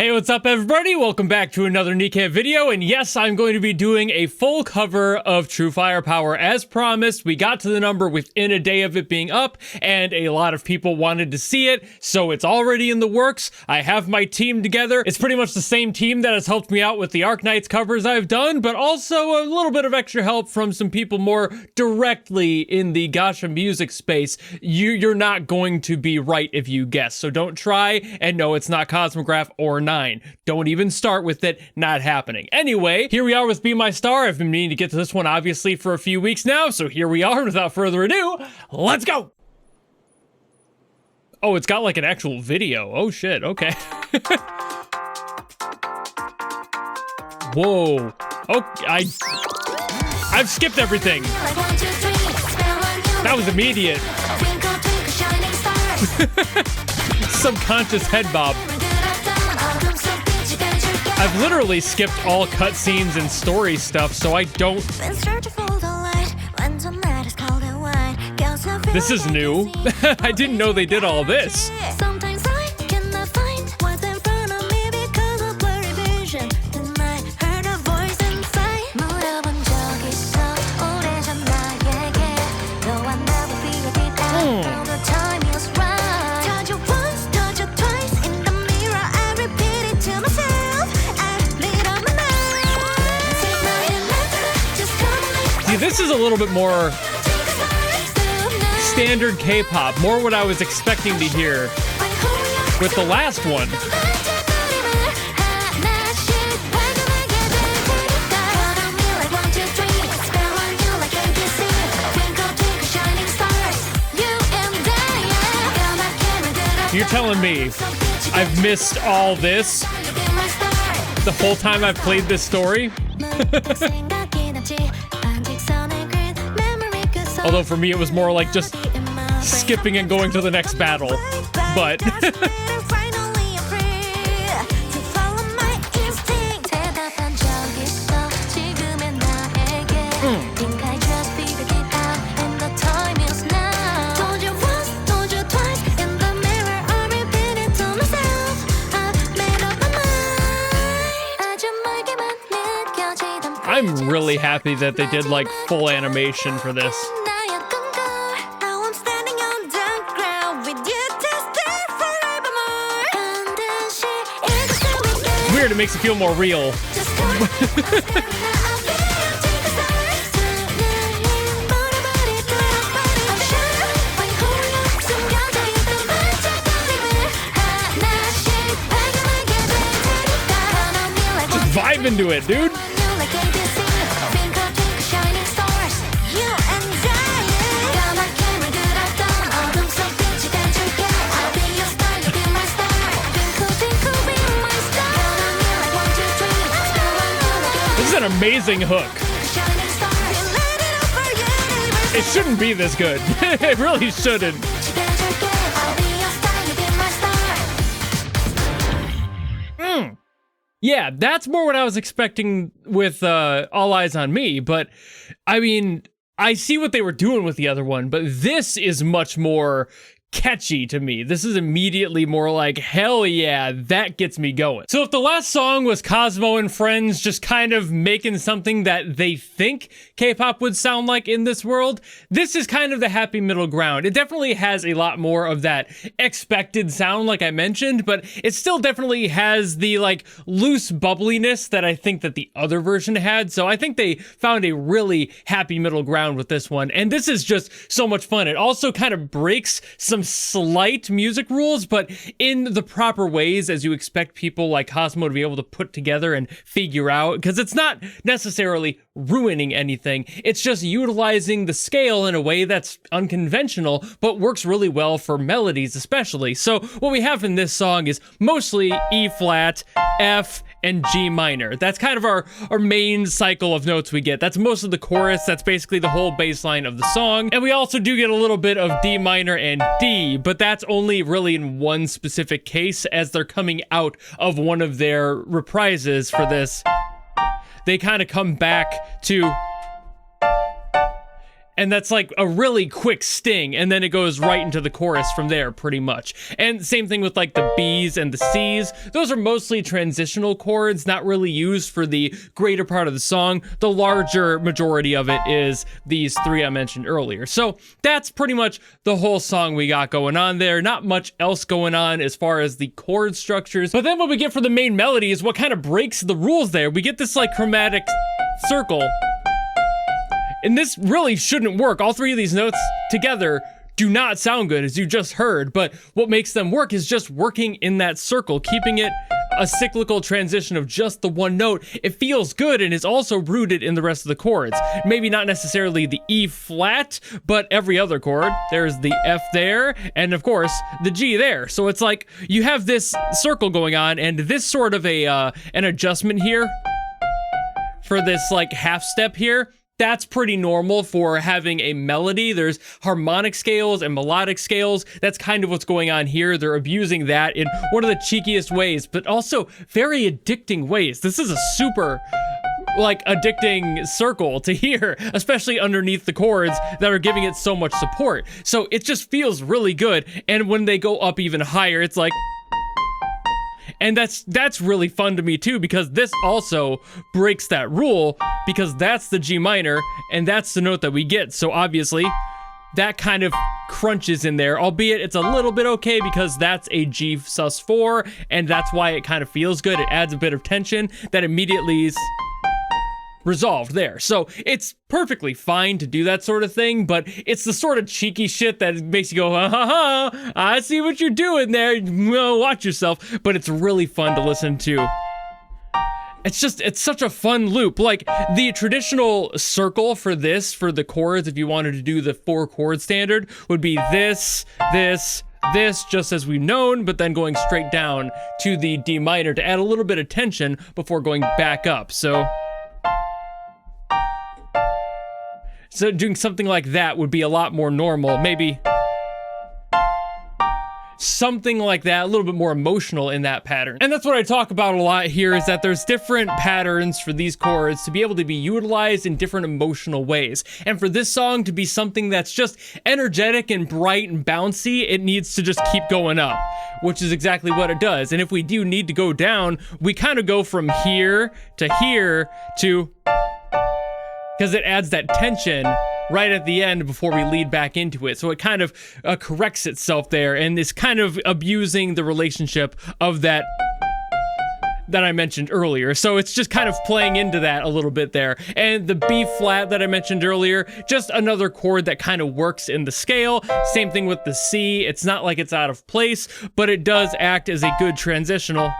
Hey, what's up everybody? Welcome back to another NIKKE video, and yes, I'm going to be doing a full cover of True Firepower as promised. We got to the number within a day of it being up, and a lot of people wanted to see it, so it's already in the works. I have my team together. It's pretty much the same team that has helped me out with the Arknights covers I've done, but also a little bit of extra help from some people more directly in the gacha music space. You're not going to be right if you guess, so don't try, and no, it's not Cosmograph or NieN. Don't even start with it, not happening. Anyway, here we are with Be My Star. I've been meaning to get to this one obviously for a few weeks now, so here we are. Without further ado, let's go! Oh, it's got like an actual video. Oh shit, okay. Whoa. Oh, I've skipped everything. That was immediate. Subconscious head bob. I've literally skipped all cutscenes and story stuff, so I don't... This is new. I didn't know they did all this. This is a little bit more standard K-pop, more what I was expecting to hear with the last one. You're telling me I've missed all this the whole time I've played this story? Although for me it was more like just skipping and going to the next battle, but... I'm really happy that they did like full animation for this. Weird, it makes it feel more real. Just vibe into it, dude. An amazing hook. It shouldn't be this good. It really shouldn't. Yeah, that's more what I was expecting with All Eyes on Me, but I mean, I see what they were doing with the other one, but this is much more catchy to me. This is immediately more like, hell yeah, that gets me going. So if the last song was Cosmo and friends just kind of making something that they think K-pop would sound like in this world, this is kind of the happy middle ground. It definitely has a lot more of that expected sound like I mentioned, but it still definitely has the like loose bubbliness that I think that the other version had. So I think they found a really happy middle ground with this one, and this is just so much fun. It also kind of breaks some slight music rules, but in the proper ways, as you expect people like Cosmo to be able to put together and figure out, because it's not necessarily ruining anything, it's just utilizing the scale in a way that's unconventional, but works really well for melodies especially. So what we have in this song is mostly E flat, F, and G minor. That's kind of our main cycle of notes we get. That's most of the chorus. That's basically the whole bass line of the song. And we also do get a little bit of D minor and D, but that's only really in one specific case as they're coming out of one of their reprises for this. They kind of come back to And that's like a really quick sting, and then it goes right into the chorus from there, pretty much. And same thing with like the B's and the C's. Those are mostly transitional chords, not really used for the greater part of the song. The larger majority of it is these three I mentioned earlier. So that's pretty much the whole song we got going on there. Not much else going on as far as the chord structures. But then what we get for the main melody is what kind of breaks the rules there. We get this like chromatic circle. And this really shouldn't work. All three of these notes together do not sound good, as you just heard, but what makes them work is just working in that circle, keeping it a cyclical transition of just the one note. It feels good and is also rooted in the rest of the chords. Maybe not necessarily the E flat, but every other chord. There's the F there, and of course, the G there. So it's like you have this circle going on, and this sort of an adjustment here for this like half step here. That's pretty normal for having a melody. There's harmonic scales and melodic scales. That's kind of what's going on here. They're abusing that in one of the cheekiest ways, but also very addicting ways. This is a super like addicting circle to hear, especially underneath the chords that are giving it so much support. So it just feels really good. And when they go up even higher, it's like, and that's really fun to me too, because this also breaks that rule, because that's the G minor and that's the note that we get. So obviously that kind of crunches in there, albeit it's a little bit okay because that's a G sus4, and that's why it kind of feels good. It adds a bit of tension that immediately is resolved there. So it's perfectly fine to do that sort of thing, but it's the sort of cheeky shit that makes you go, ha ha ha, I see what you're doing there, well, watch yourself. But it's really fun to listen to. It's such a fun loop. Like the traditional circle for this, for the chords, if you wanted to do the 4 chord standard, would be this, just as we've known, but then going straight down to the D minor to add a little bit of tension before going back up. So doing something like that would be a lot more normal. Maybe something like that, a little bit more emotional in that pattern. And that's what I talk about a lot here, is that there's different patterns for these chords to be able to be utilized in different emotional ways. And for this song to be something that's just energetic and bright and bouncy, it needs to just keep going up, which is exactly what it does. And if we do need to go down, we kind of go from here to, because it adds that tension right at the end before we lead back into it. So it kind of corrects itself there and is kind of abusing the relationship of that I mentioned earlier. So it's just kind of playing into that a little bit there. And the B flat that I mentioned earlier, just another chord that kind of works in the scale. Same thing with the C. It's not like it's out of place, but it does act as a good transitional.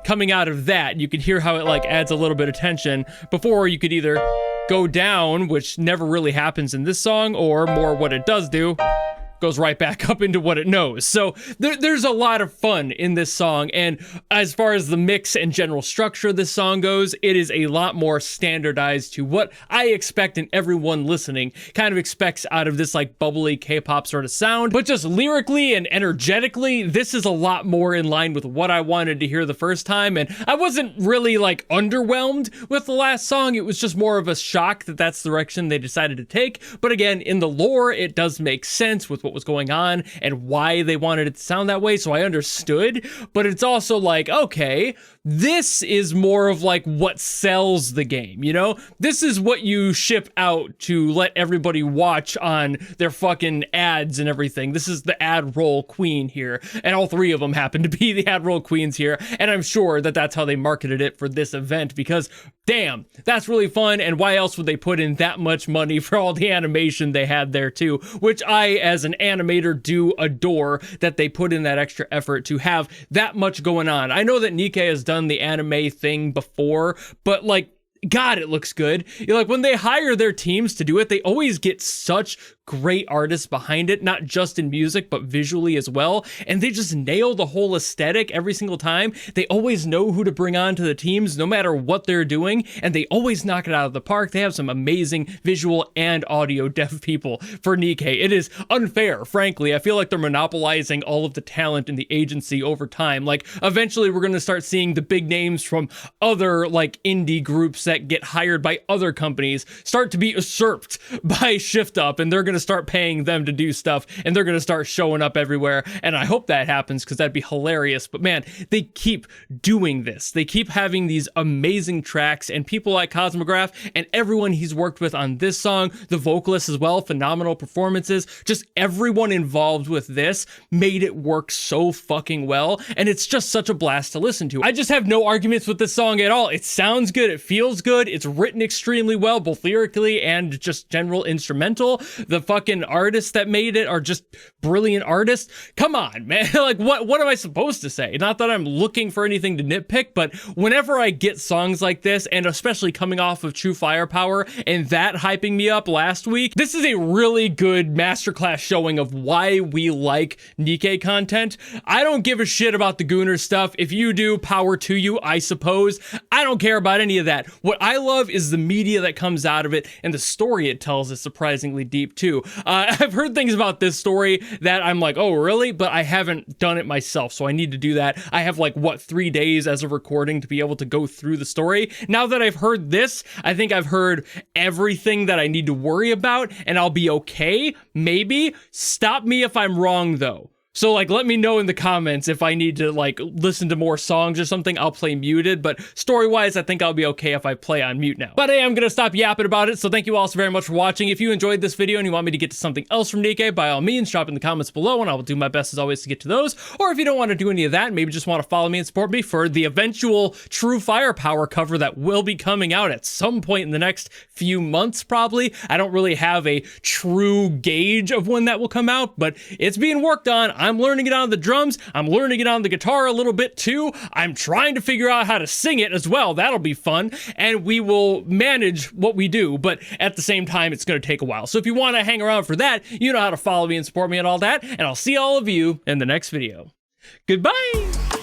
Coming out of that, you can hear how it like adds a little bit of tension before you could either go down, which never really happens in this song, or more what it does do, goes right back up into what it knows. So there's a lot of fun in this song, and as far as the mix and general structure of this song goes, it is a lot more standardized to what I expect and everyone listening kind of expects out of this like bubbly K-pop sort of sound. But just lyrically and energetically, this is a lot more in line with what I wanted to hear the first time, and I wasn't really like underwhelmed with the last song. It was just more of a shock that that's the direction they decided to take. But again, in the lore, it does make sense with what was going on and why they wanted it to sound that way, so I understood. But it's also like, okay, this is more of like what sells the game, you know? This is what you ship out to let everybody watch on their fucking ads and everything. This is the ad roll queen here, and all 3 of them happen to be the ad roll queens here, and I'm sure that that's how they marketed it for this event, because damn, that's really fun. And why else would they put in that much money for all the animation they had there too, which I, as an animator, do adore that they put in that extra effort to have that much going on. I know that NIKKE has done the anime thing before, but like, God, it looks good. You're like, when they hire their teams to do it, they always get such great artists behind it, not just in music, but visually as well. And they just nail the whole aesthetic every single time. They always know who to bring on to the teams, no matter what they're doing. And they always knock it out of the park. They have some amazing visual and audio deaf people for NIKKE. It is unfair, frankly. I feel like they're monopolizing all of the talent in the agency over time. Like, eventually we're going to start seeing the big names from other like indie groups that get hired by other companies start to be usurped by Shift Up, and they're going to start paying them to do stuff, and they're going to start showing up everywhere. And I hope that happens, because that'd be hilarious. But man, they keep doing this. They keep having these amazing tracks, and people like Cosmograph and everyone he's worked with on this song, the vocalists as well, phenomenal performances, just everyone involved with this made it work so fucking well, and it's just such a blast to listen to. I just have no arguments with this song at all. It sounds good, it feels good, it's written extremely well, both lyrically and just general instrumental. The fucking artists that made it are just brilliant artists. Come on, man. Like, what am I supposed to say? Not that I'm looking for anything to nitpick, but whenever I get songs like this, and especially coming off of True Firepower and that hyping me up last week, this is a really good masterclass showing of why we like NIKKE content. I don't give a shit about the Gooner stuff. If you do, power to you, I suppose. I don't care about any of that. What I love is the media that comes out of it, and the story it tells is surprisingly deep too. I've heard things about this story that I'm like, oh really? But I haven't done it myself, so I need to do that. I have like, what, 3 days as of recording to be able to go through the story. Now that I've heard this, I think I've heard everything that I need to worry about, and I'll be okay, maybe. Stop me if I'm wrong though. So like, let me know in the comments if I need to like listen to more songs or something. I'll play muted, but story-wise, I think I'll be okay if I play on mute now. But hey, I'm gonna stop yapping about it, so thank you all so very much for watching. If you enjoyed this video and you want me to get to something else from NIKKE, by all means, drop in the comments below, and I will do my best as always to get to those. Or if you don't want to do any of that, maybe just want to follow me and support me for the eventual True Firepower cover that will be coming out at some point in the next few months, probably. I don't really have a true gauge of when that will come out, but it's being worked on. I'm learning it on the drums. I'm learning it on the guitar a little bit too. I'm trying to figure out how to sing it as well. That'll be fun. And we will manage what we do, but at the same time, it's going to take a while. So if you want to hang around for that, you know how to follow me and support me and all that. And I'll see all of you in the next video. Goodbye.